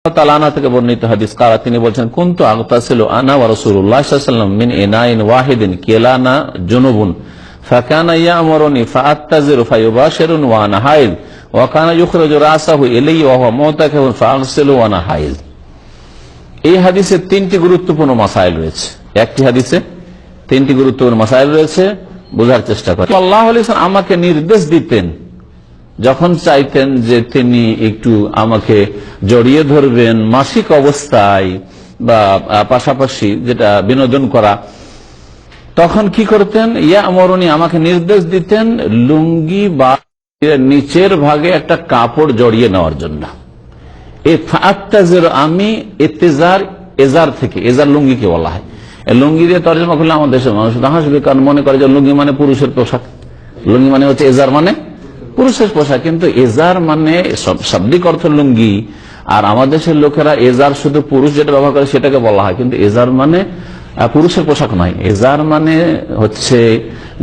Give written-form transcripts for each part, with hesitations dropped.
থেকে বর্ণিত হাদিস কারা তিনি বলছেন কুনতু আগতাসিলু আনা ওয়া রাসূলুল্লাহ সাল্লাল্লাহু আলাইহি ওয়াসাল্লাম মিন ইনাইন ওয়াহিদিন কিলানা জুনুবুন ফাকানা ইয়ামুরুনি ফাআত্তাজিরু ফায়ুবাশিরুন ওয়া আনা হাইল ওয়া কানা ইউখরিজু রাসাহু ইলাইহি ওয়া হুয়া মুতাকিফুন ফাআগসিলু ওয়া আনা হাইল। এই হাদিসে তিনটি গুরুত্বপূর্ণ মাসাইল রয়েছে। একটি হাদিসে তিনটি গুরুত্বপূর্ণ মাসাইল রয়েছে, বোঝার চেষ্টা করেন। সাল্লাল্লাহু আলাইহি ওয়াসাল্লাম আমাকে নির্দেশ দিতেন যখন চাইতেন যে তিনি একটু আমাকে জড়িয়ে ধরবেন মাসিক অবস্থায় বা পাশাপাশি যেটা বিনোদন করা, তখন কি করতেন? ইয়া আমরুনি আমাকে নির্দেশ দিতেন লুঙ্গি বা নিচের ভাগে একটা কাপড় জড়িয়ে নেওয়ার জন্য। আমি ইত্তেজার এজার থেকে, এজার লুঙ্গিকে বলা হয়। লুঙ্গি দিয়ে তর্জমা করলে আমাদের দেশের মানুষ হাসবে, কারণ মনে করে যে লুঙ্গি মানে পুরুষের পোশাক, লুঙ্গি মানে হচ্ছে এজার মানে পুরুষের পোশাক। কিন্তু এজার মানে শাব্দিক অর্থ লুঙ্গি, আর আমাদের দেশের লোকেরা এজার শুধু পুরুষ যেটা ব্যবহার করে সেটাকে বলা হয়, কিন্তু এজার মানে পুরুষের পোশাক নয়। এজার মানে হচ্ছে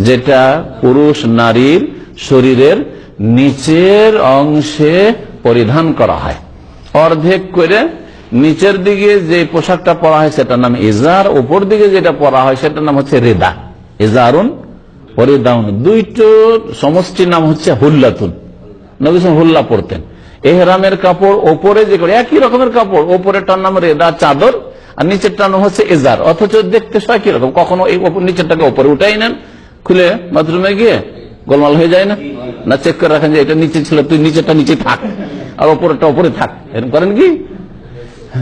যেটা পুরুষ নারীর শরীরের নিচের অংশে পরিধান করা হয়, অর্ধেক করে নিচের দিকে যে পোশাকটা পরা হয় সেটার নাম এজার, উপর দিকে যেটা পরা হয় সেটার নাম হচ্ছে রেদা। এজারুন পরিদাউন, দুইটোর সমষ্টির নাম হচ্ছে হুল্লাতুন। নবী হুল্লা পরতেন। এহরামের কাপড় ওপরে যে করে একই রকমের কাপড়, ওপরেরটার নাম রেদা চাদর আর নিচেরটার নাম হচ্ছে এজার, অথচ দেখতে একই রকম। কখনো এই নিচেরটাকে ওপরে উঠাই নেন, খুলে বাথরুমে গিয়ে গোলমাল হয়ে যায় না, না চেক করে রাখেন যে এটা নিচে ছিল, তুই নিচেরটা নিচে থাক আর ওপরেরটা ওপরে থাক, এরকম করেন কি?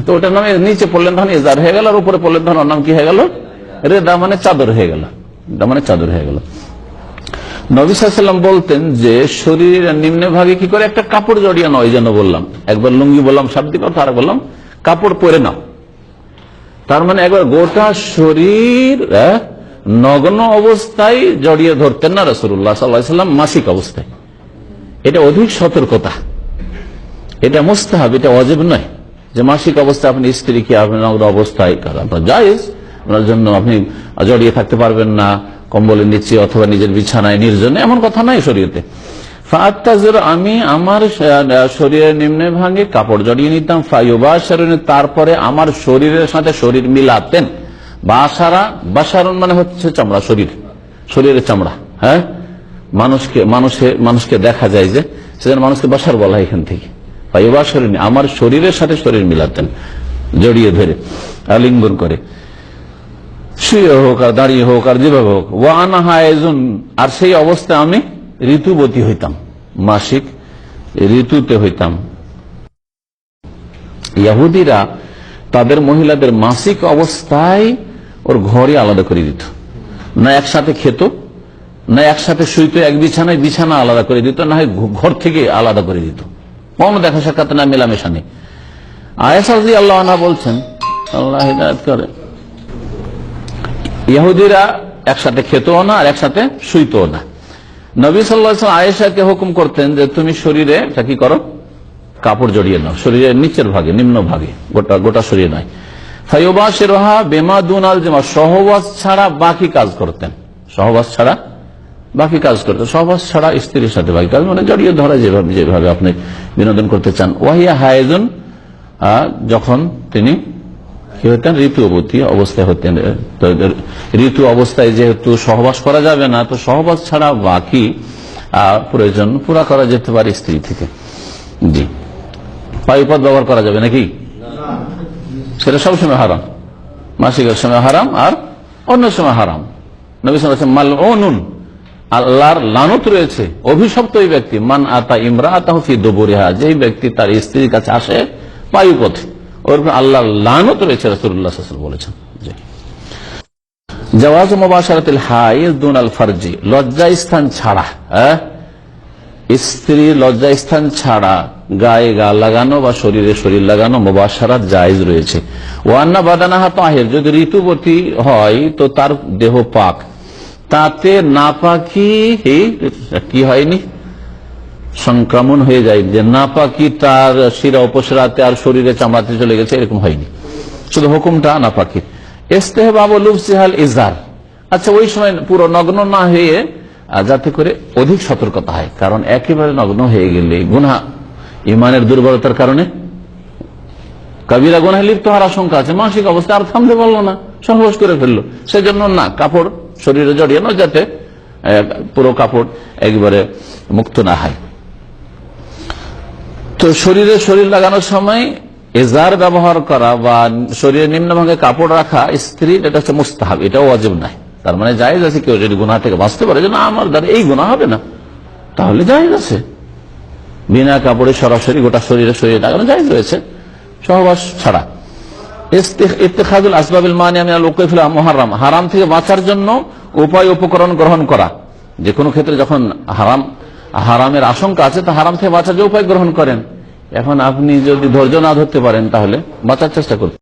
তো ওটার নামে নিচে পড়লেন তখন এজার হয়ে গেল, আর উপরে পড়লেন তখন ওর নাম কি হয়ে গেল? রেদা মানে চাদর হয়ে গেল, মানে চাদর হয়ে গেল। নবী সাল্লাল্লাহু আলাইহি ওয়াসাল্লাম বলতেন যে শরীরের নিম্ন ভাগে কি করে একটা কাপড় জড়িয়ে নাও। এই জন্য বললাম, একবার লুঙ্গি বললাম শাব্দিক অর্থ, আর বললাম কাপড় পরে নাও। তার মানে একবার গোটা শরীর নগ্ন অবস্থায় জড়িয়ে ধরতেন না রাসূলুল্লাহ সাল্লাল্লাহু আলাইহি ওয়াসাল্লাম মাসিক অবস্থায়। এটা অধিক সতর্কতা, এটা মুস্তাহাব, এটা ওয়াজিব নয় যে মাসিক অবস্থায় আপনি স্ত্রীকে আপনি নগ্ন অবস্থায় আপনার জায়েজ, আপনার জন্য আপনি জড়িয়ে থাকতে পারবেন না কম্বলের নিচে অথবা নিজের বিছানায় নির্জনে, এমন কথা নাই শরীয়তে। আমি আমার শরীরের নিম্ন ভাগে কাপড় জড়িয়ে নিতাম, ফায়ুবাশিরুনি তারপরে আমার শরীরের সাথে শরীর মিলাতেন। বাশারুন মানে হচ্ছে চামড়া, শরীরের চামড়া। হ্যাঁ, মানুষকে দেখা যায় যে সেজন্য মানুষকে বাশার বলা হয় এখান থেকে। ফায়ুবাশিরুনি আমার শরীরের সাথে শরীর মিলাতেন, জড়িয়ে ধরে আলিঙ্গন করে, শুয়ে হোক আর দাঁড়িয়ে হোক আর যেভাবে হোক। ওয়া আনা হায়েজুন, আর সেই অবস্থায় আমি ঋতুবতী হইতাম, মাসিক ঋতুতে হইতাম। ইহুদিরা তাদের মহিলাদের মাসিক অবস্থায় ওর ঘরে আলাদা করে দিত, না একসাথে খেত, না একসাথে শুইত এক বিছানায়, বিছানা আলাদা করে দিত, না হয় ঘর থেকে আলাদা করে দিত, কোনো দেখা সাক্ষাৎ না, মেলামেশা নেই। আয়েশা রাদিয়াল্লাহু আনহা বলছেন, আল্লাহ হিদায়াত করে, ইহুদিরা একসাথে খেতও না আর একসাথে শুইতও না। নবী সাল্লাল্লাহু আলাইহি ওয়াসাল্লাম আয়েশাকে হুকুম করতেন যে তুমি শরীরে কি করো, কাপড় জড়িয়ে নাও, শরীরের নিচের ভাগে, নিম্ন ভাগে, গোটা শরীর নয়। ফায়ুবাশিরুহা বিমা দুনাল জামা, সহবাস ছাড়া বাকি কাজ করতেন, সহবাস ছাড়া বাকি কাজ করতেন। সহবাস ছাড়া স্ত্রীর সাথে বাকি কাজ মানে জড়িয়ে ধরা, যেভাবে আপনি বিনোদন করতে চান। ওয়াহিয়া হায়েজুন, যখন তিনি কি হতেন, ঋতুবতী অবস্থায় হতেন। ঋতু অবস্থায় যেহেতু সহবাস করা যাবে না, তো সহবাস ছাড়া বাকি প্রয়োজন পুরা করা যেতে পারে স্ত্রী থেকে। জি, পায়ুপথ ব্যবহার করা যাবে নাকি? সেটা সবসময় হারাম, মাসিকের সময় হারাম আর অন্য সময় হারাম। নবী সাল্লাল্লাহু আলাইহি ওয়াসাল্লাম মালউনুন, আল্লাহর লানত রয়েছে, অভিশপ্ত ওই ব্যক্তি, মান আতা ইমরাআতাহু ফি দুবুরিহা, যেই ব্যক্তি তার স্ত্রীর কাছে আসে পায়ুপথে, ওর আল্লাহর লানত রয়েছে, রাসূলুল্লাহ সাল্লাল্লাহু আলাইহি ওয়াসাল্লাম বলেছেন। জাওয়াজ মুবাশারাতিল হাইজ দুনাল ফারজি, লজ্জা স্থান ছাড়া, স্ত্রী লজ্জা স্থান ছাড়া গায়ে গা লাগানো বা শরীরে শরীর লাগানো মুবাশারাত জায়েজ রয়েছে। ওয়ান্না বাদানাহা তাহির, যদি ঋতুবতী হয় তো তার দেহ পাক, তাতে নাপাকি কি হয়নি, সংক্রমণ হয়ে যায়, যে নাপাকি তার শিরা উপশিরাতে আর শরীরে চামড়াতে চলে গেছে, এরকম হয়নি, শুধু হুকুমটা নাপাকি। ইস্তেহবাব লুবসিহাল ইজার, আচ্ছা ওই সময় পুরো নগ্ন না হয়ে যাতে করে অধিক সতর্কতা হয়, কারণ একেবারে নগ্ন হয়ে গেলে গুনাহ, ইমানের দুর্বলতার কারণে কবিরা গুনাহে লিপ্ত হওয়ার আশঙ্কা আছে, মানসিক অবস্থা আর থামতে পারলো না, সহবাস করে ফেললো, সেজন্য না, কাপড় শরীরে জড়িয়ে না, যাতে পুরো কাপড় একবারে মুক্ত না হয়। তো শরীর লাগানোর সময় এজার ব্যবহার করা বা শরীরের নিম্নভাগে কাপড় রাখা স্ত্রীর, এটা হচ্ছে মুস্তাহাব, এটা ওয়াজিব নাই। তার মানে জায়েজ আছে, কেউ যদি গুনাহ থেকে বাঁচতে পারে যে না আমার দ্বারা এই গুনাহ হবে না, তাহলে জায়েজ আছে। বিনা কাপড়ে সরাসরি গোটা শরীরে লাগানো জায়েজ রয়েছে, সহবাস ছাড়া। ইত্তেখাযুল আসবাবিল মানিয়া মিনাল উকুফি ফিল মুহাররাম, হারাম থেকে বাঁচার জন্য উপায় উপকরণ গ্রহণ করা। যে কোনো ক্ষেত্রে যখন হারামের আশঙ্কা আছে, তা হারাম থেকে বাঁচার যে উপায় গ্রহণ করেন। এখন আপনি যদি ধৈর্য না ধরতে পারেন, তাহলে বাঁচার চেষ্টা করতে